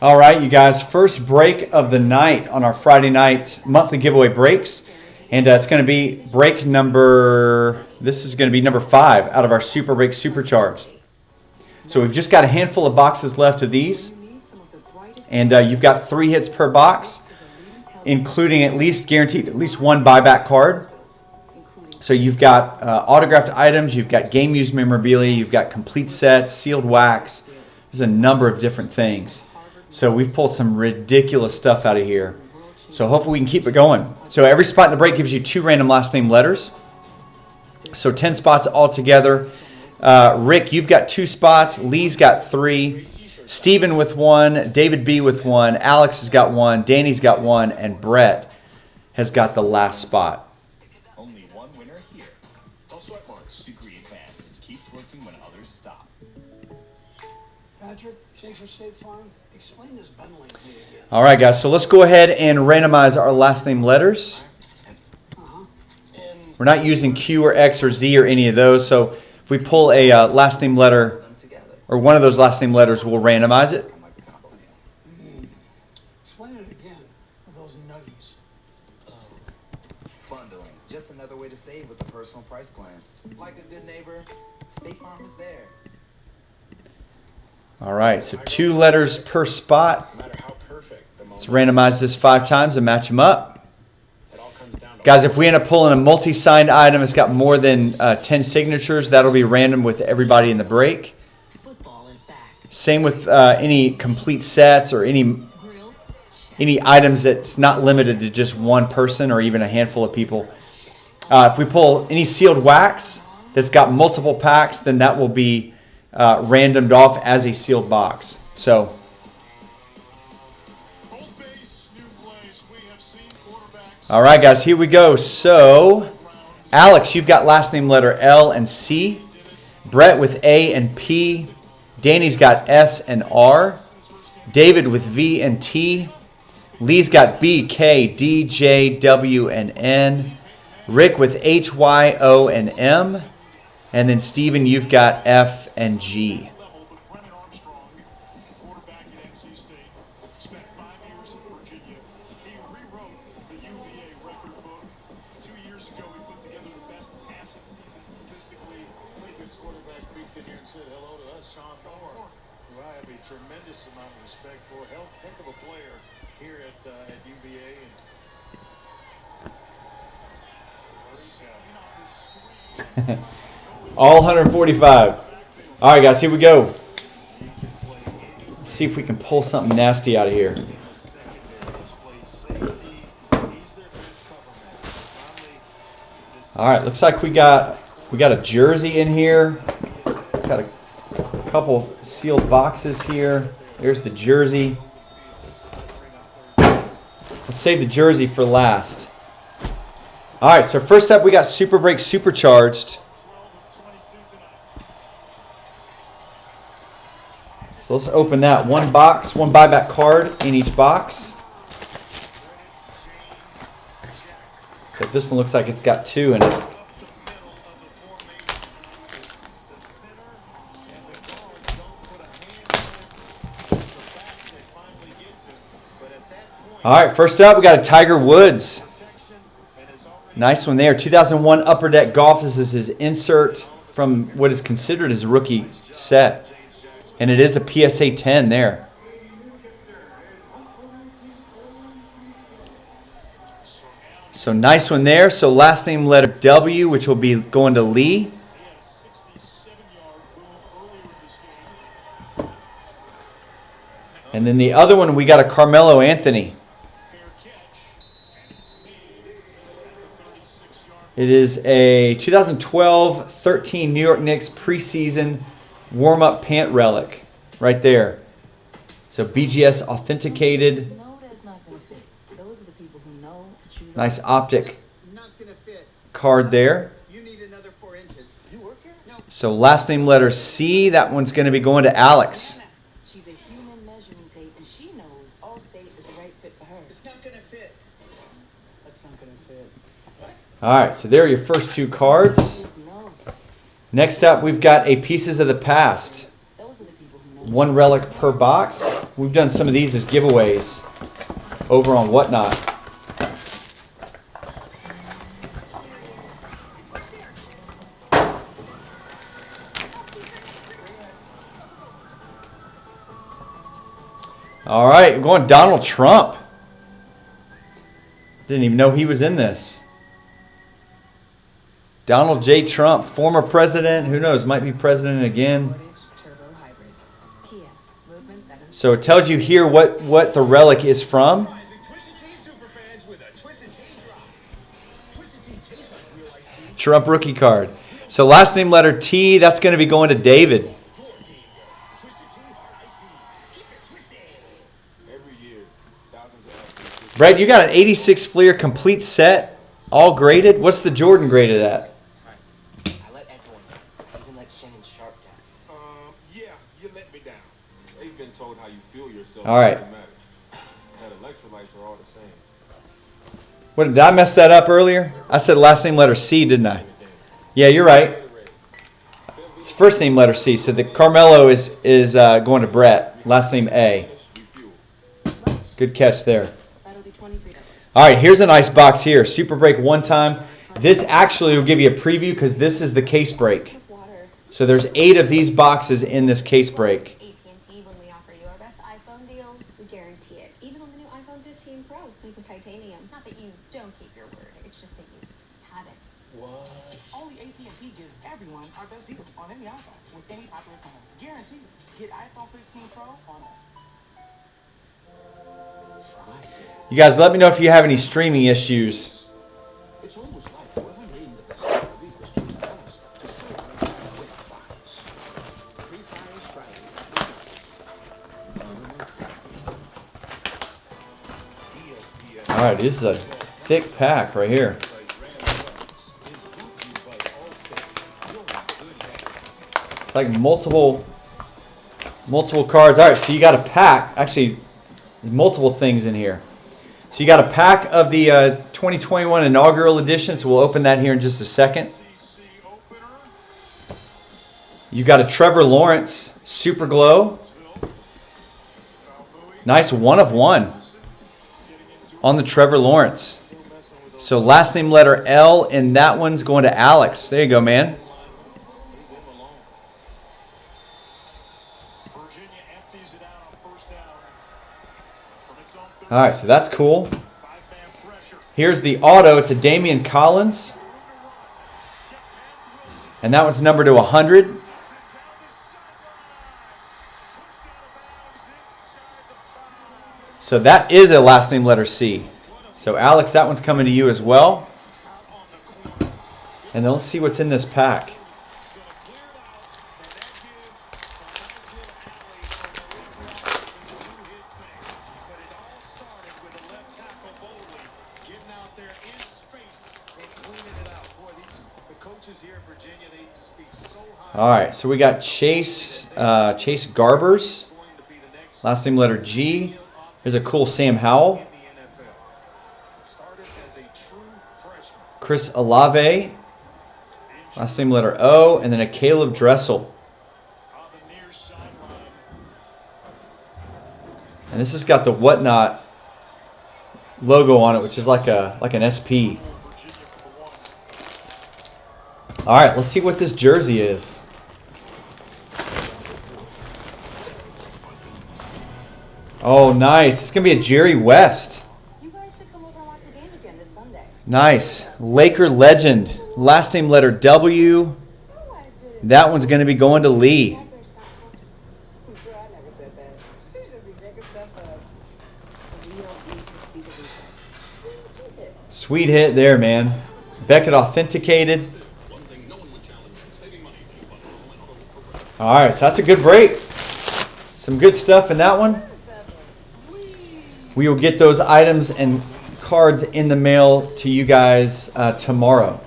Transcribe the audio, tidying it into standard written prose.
All right, you guys, first break of the night on our Friday night monthly giveaway breaks. And it's going to be break number, this is going to be number 5 out of our Super Break Supercharged. So we've just got a handful of boxes left of these. And you've got 3 hits per box, including at least guaranteed at least 1 buyback card. So you've got autographed items, you've got game used memorabilia, you've got complete sets, sealed wax. There's a number of different things. So we've pulled some ridiculous stuff out of here. So hopefully we can keep it going. So every spot in the break gives you 2 random last name letters. So 10 spots altogether. Rick, you've got 2 spots. Lee's got 3. Steven with 1. David B with 1. Alex has got 1. Danny's got 1. And Brett has got the last spot. Only one winner here. All sweat marks. Degree advanced. Keeps working when others stop. Patrick, Jake for State Farm. Explain this bundling to me again. All right, guys. So let's go ahead and randomize our last name letters. We're not using Q or X or Z or any of those. So if we pull a last name letter or one of those last name letters, we'll randomize it. Explain it again with those nuggies. Bundling. Just another way to save with a personal price plan. Like a good neighbor, State Farm is there. All right, so 2 letters per spot. Let's randomize this 5 times and match them up. Guys, if we end up pulling a multi-signed item, it's got more than 10 signatures. That'll be random with everybody in the break. Same with any complete sets or any items that's not limited to just one person or even a handful of people. If we pull any sealed wax that's got multiple packs, then that will be randomed off as a sealed box. So all right, guys, here we go. So Alex, you've got last name letter L and C. Brett with A and P. Danny's got S and R. David with V and T. Lee's got B, K, D, J, W, and N. Rick with H, Y, O, and M. And then Steven, you've got F and G. Tremendous amount of respect for heck of a player here at UVA. All 145. All right, guys, here we go. Let's see if we can pull something nasty out of here. All right, looks like we got a jersey in here. Got a couple sealed boxes here. There's the jersey. Let's save the jersey for last. All right, so first up we got Super Break Supercharged. So let's open that. 1 box, 1 buyback card in each box. So this one looks like it's got 2 in it. All right, first up, we got a Tiger Woods. Nice one there. 2001 Upper Deck Golf. This is his insert from what is considered his rookie set. And it is a PSA 10 there. So nice one there. So last name letter W, which will be going to Lee. And then the other one, we got a Carmelo Anthony. It is a 2012-13 New York Knicks preseason warm-up pant relic right there. So BGS authenticated. Nice optic card there. So last name letter C. That one's going to be going to Alex. She's a human measuring tape, and she knows Allstate is the right fit for her. It's not going to fit. That's not going to fit. All right, so there are your first 2 cards. Next up, we've got a Pieces of the Past. 1 relic per box. We've done some of these as giveaways over on Whatnot. All right, we're going Donald Trump. Didn't even know he was in this. Donald J. Trump, former president. Who knows? Might be president again. So it tells you here what the relic is from. Trump rookie card. So last name letter T. That's going to be going to David. Brad, you got an 86 Fleer complete set, all graded. What's the Jordan graded at? I let everyone down. Even let Shannon Sharp down. Yeah, you let me down. They've been told how you feel yourself. All right. Doesn't matter. That electrolytes are all the same. What, did I mess that up earlier? I said last name letter C, didn't I? Yeah, you're right. It's first name letter C. So the Carmelo is going to Brett. Last name A. Good catch there. All right, here's a nice box here. Super break one time. This actually will give you a preview because this is the case break. So there's 8 of these boxes in this case break. AT&T, when we offer you our best iPhone deals, we guarantee it. Even on the new iPhone 15 Pro, made with titanium. Not that you don't keep your word, it's just that you haven't. What? Only AT&T gives everyone our best deals on any iPhone with any popular plan. Guaranteed. Get iPhone 15 Pro on us. You guys let me know if you have any streaming issues. It's almost like whoever named the best day of the week was doing us to celebrate with fries. Free fries Friday. All right, this is a thick pack right here. It's like multiple cards. All right, so you got a pack. Actually, there's multiple things in here. So you got a pack of the 2021 inaugural edition. So we'll open that here in just a second. You got a Trevor Lawrence Super Glow. Nice 1 of 1 on the Trevor Lawrence. So last name letter L, and that one's going to Alex. There you go, man. All right, so that's cool. Here's the auto. It's a Damian Collins. And that one's numbered to 100. So that is a last name letter C. So Alex, that one's coming to you as well. And then let's see what's in this pack. All right, so we got Chase Garbers, last name letter G. Here's a cool Sam Howell. Chris Olave, last name letter O, and then a Caleb Dressel. And this has got the Whatnot logo on it, which is like an SP. All right, let's see what this jersey is. Oh, nice. It's going to be a Jerry West. You guys should come over and watch the game again this Sunday. Nice. Laker legend. Last name letter W. That one's going to be going to Lee. I never said that. She just be making stuff up. We don't need to see the replay. Sweet hit there, man. Beckett authenticated. All right, so that's a good break. Some good stuff in that one. We will get those items and cards in the mail to you guys tomorrow.